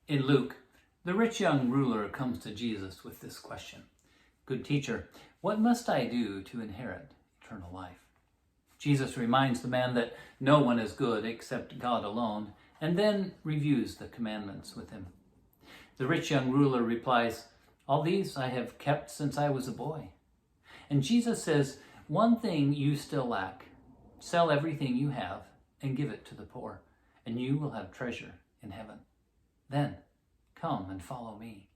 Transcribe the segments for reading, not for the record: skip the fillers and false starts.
In Luke, the rich young ruler comes to Jesus with this question: "Good teacher, what must I do to inherit eternal life?" Jesus reminds the man that no one is good except God alone, and then reviews the commandments with him. The rich young ruler replies, "All these I have kept since I was a boy." And Jesus says, "One thing you still lack. Sell everything you have and give it to the poor, and you will have treasure in heaven. Then come and follow me."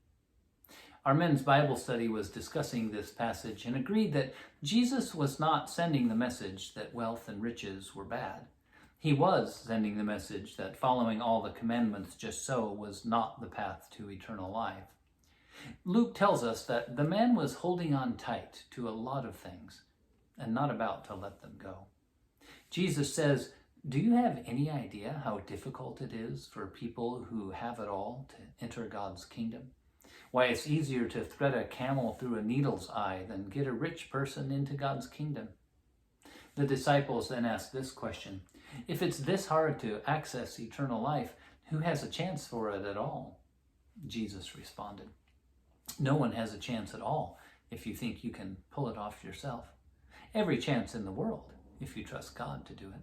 Our men's Bible study was discussing this passage and agreed that Jesus was not sending the message that wealth and riches were bad. He was sending the message that following all the commandments just so was not the path to eternal life. Luke tells us that the man was holding on tight to a lot of things and not about to let them go. Jesus says, "Do you have any idea how difficult it is for people who have it all to enter God's kingdom? Why, it's easier to thread a camel through a needle's eye than get a rich person into God's kingdom." The disciples then ask this question: if it's this hard to access eternal life, who has a chance for it at all? Jesus responded, "No one has a chance at all if you think you can pull it off yourself. Every chance in the world if you trust God to do it."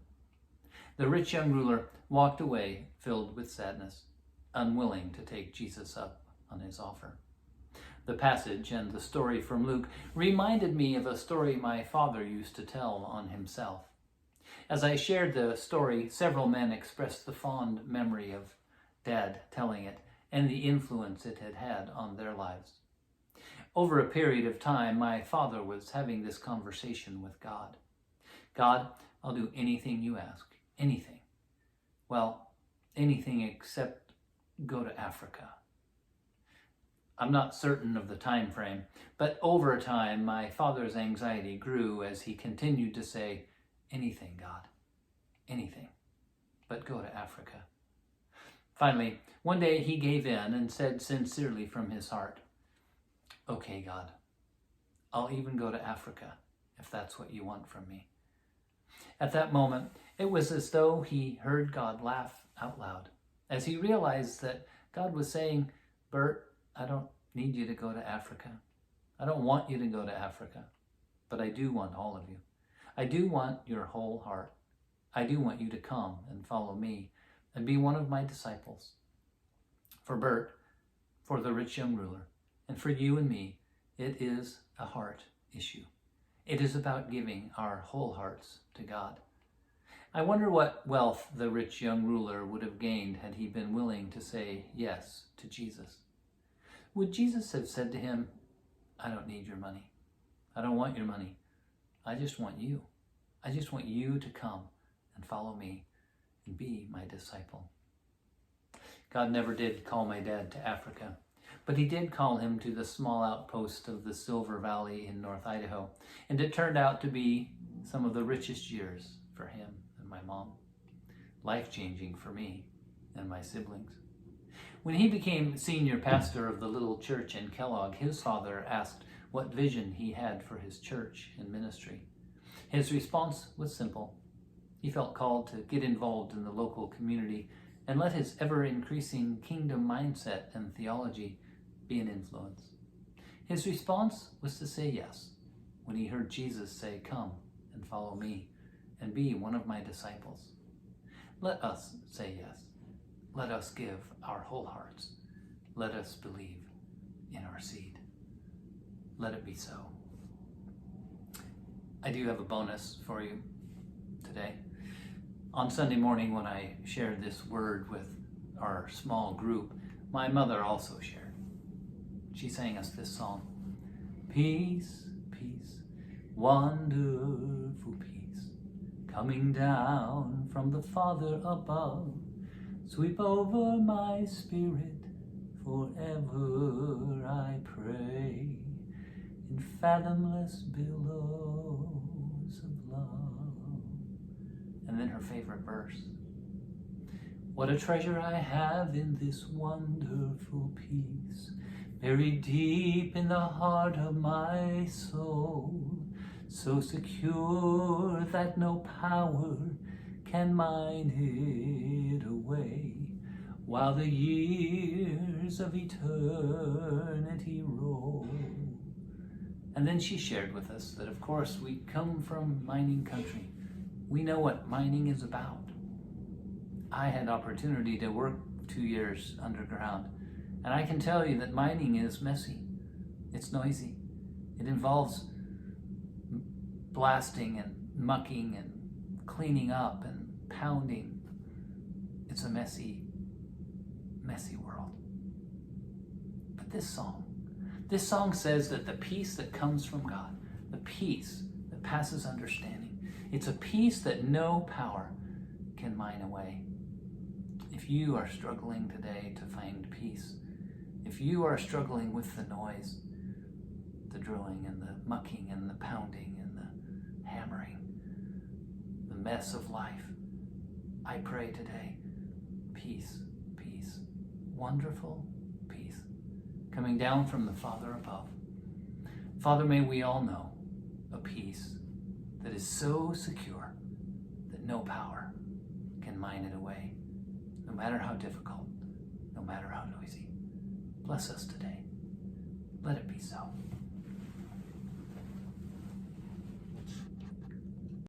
The rich young ruler walked away filled with sadness, unwilling to take Jesus up on his offer. The passage and the story from Luke reminded me of a story my father used to tell on himself. As I shared the story, several men expressed the fond memory of Dad telling it and the influence it had had on their lives. Over a period of time, my father was having this conversation with God. "God, I'll do anything you ask. Anything. Well, anything except go to Africa." I'm not certain of the time frame, but over time, my father's anxiety grew as he continued to say, "Anything, God, anything, but go to Africa." Finally, one day he gave in and said sincerely from his heart, "Okay, God, I'll even go to Africa if that's what you want from me." At that moment, it was as though he heard God laugh out loud as he realized that God was saying, "Bert, I don't need you to go to Africa. I don't want you to go to Africa, but I do want all of you. I do want your whole heart. I do want you to come and follow me and be one of my disciples." For Bert, for the rich young ruler, and for you and me, it is a heart issue. It is about giving our whole hearts to God. I wonder what wealth the rich young ruler would have gained had he been willing to say yes to Jesus. Would Jesus have said to him, "I don't need your money. I don't want your money. I just want you. I just want you to come and follow me and be my disciple." God never did call my dad to Africa, but he did call him to the small outpost of the Silver Valley in North Idaho, and it turned out to be some of the richest years for him and my mom. Life-changing for me and my siblings. When he became senior pastor of the little church in Kellogg, his father asked what vision he had for his church and ministry. His response was simple. He felt called to get involved in the local community and let his ever-increasing kingdom mindset and theology be an influence. His response was to say yes when he heard Jesus say, "Come and follow me and be one of my disciples." Let us say yes. Let us give our whole hearts. Let us believe in our seed. Let it be so. I do have a bonus for you today. On Sunday morning when I shared this word with our small group, my mother also shared. She sang us this song: "Peace, peace, wonderful peace, coming down from the Father above, sweep over my spirit forever, I pray, in fathomless billows of love." And then her favorite verse: "What a treasure I have in this wonderful peace, buried deep in the heart of my soul, so secure that no power can mine it away. while the years of eternity roll. And then she shared with us that, of course, we come from mining country. We know what mining is about. I had opportunity to work 2 years underground, and I can tell you that mining is messy. It's noisy. It involves blasting and mucking and cleaning up and pounding. It's a messy, messy world. But this song says that the peace that comes from God, the peace that passes understanding, it's a peace that no power can mine away. If you are struggling today to find peace, if you are struggling with the noise, the drilling and the mucking and the pounding and the hammering, the mess of life, I pray today, peace, peace, wonderful peace, coming down from the Father above. Father, may we all know a peace that is so secure that no power can mine it away, no matter how difficult, no matter how noisy. Bless us today. Let it be so.